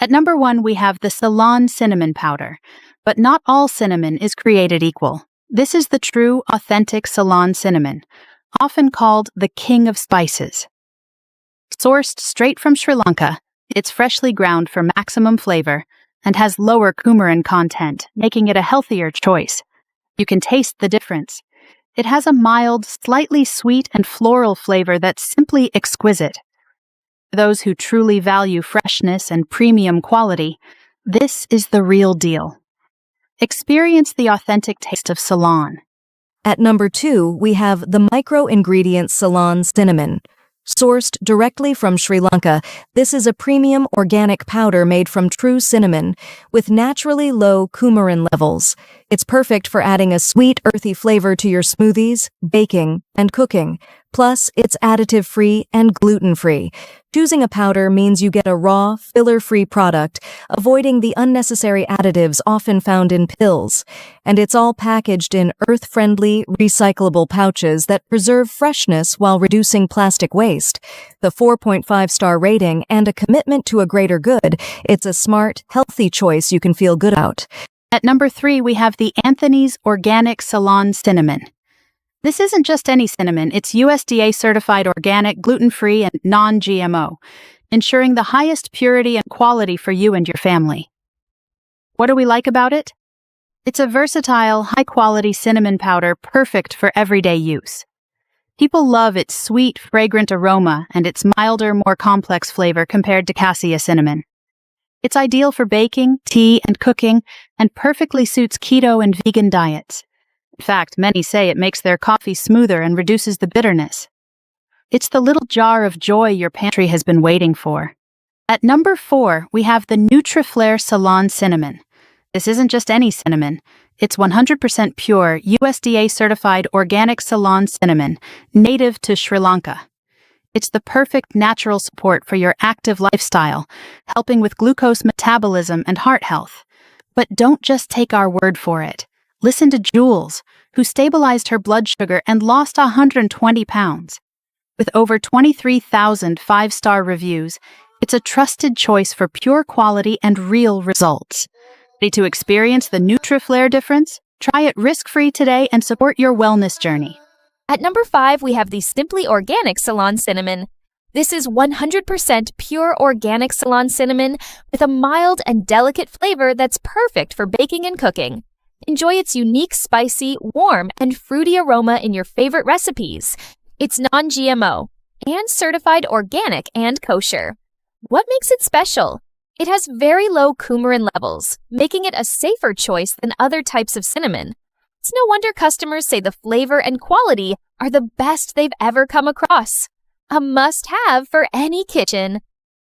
At number 1, we have the Ceylon cinnamon powder. But not all cinnamon is created equal. This is the true, authentic Ceylon cinnamon, often called the king of spices. Sourced straight from Sri Lanka, it's freshly ground for maximum flavor and has lower coumarin content, making it a healthier choice. You can taste the difference. It has a mild, slightly sweet and floral flavor that's simply exquisite. For those who truly value freshness and premium quality, this is the real deal. Experience the authentic taste of Ceylon. At number 2, we have the micro-ingredient Ceylon cinnamon. Sourced directly from Sri Lanka, this is a premium organic powder made from true cinnamon with naturally low coumarin levels. It's perfect for adding a sweet, earthy flavor to your smoothies, baking, and cooking. Plus, it's additive-free and gluten-free. Choosing a powder means you get a raw, filler-free product, avoiding the unnecessary additives often found in pills. And it's all packaged in earth-friendly, recyclable pouches that preserve freshness while reducing plastic waste. The 4.5-star rating and a commitment to a greater good, it's a smart, healthy choice you can feel good about. At number 3, we have the Anthony's Organic Ceylon Cinnamon. This isn't just any cinnamon, it's USDA-certified organic, gluten-free, and non-GMO, ensuring the highest purity and quality for you and your family. What do we like about it? It's a versatile, high-quality cinnamon powder perfect for everyday use. People love its sweet, fragrant aroma and its milder, more complex flavor compared to cassia cinnamon. It's ideal for baking, tea, and cooking, and perfectly suits keto and vegan diets. In fact, many say it makes their coffee smoother and reduces the bitterness. It's the little jar of joy your pantry has been waiting for. At number 4, we have the NutriFlair Ceylon Cinnamon. This isn't just any cinnamon. It's 100% pure, USDA-certified organic Ceylon cinnamon, native to Sri Lanka. It's the perfect natural support for your active lifestyle, helping with glucose metabolism and heart health. But don't just take our word for it. Listen to Jules, who stabilized her blood sugar and lost 120 pounds. With over 23,000 five-star reviews, it's a trusted choice for pure quality and real results. Ready to experience the NutriFlair difference? Try it risk-free today and support your wellness journey. At number 5, we have the Simply Organic Ceylon Cinnamon. This is 100% pure organic Ceylon cinnamon with a mild and delicate flavor that's perfect for baking and cooking. Enjoy its unique, spicy, warm, and fruity aroma in your favorite recipes. It's non-GMO and certified organic and kosher. What makes it special? It has very low coumarin levels, making it a safer choice than other types of cinnamon. It's no wonder customers say the flavor and quality are the best they've ever come across. A must-have for any kitchen.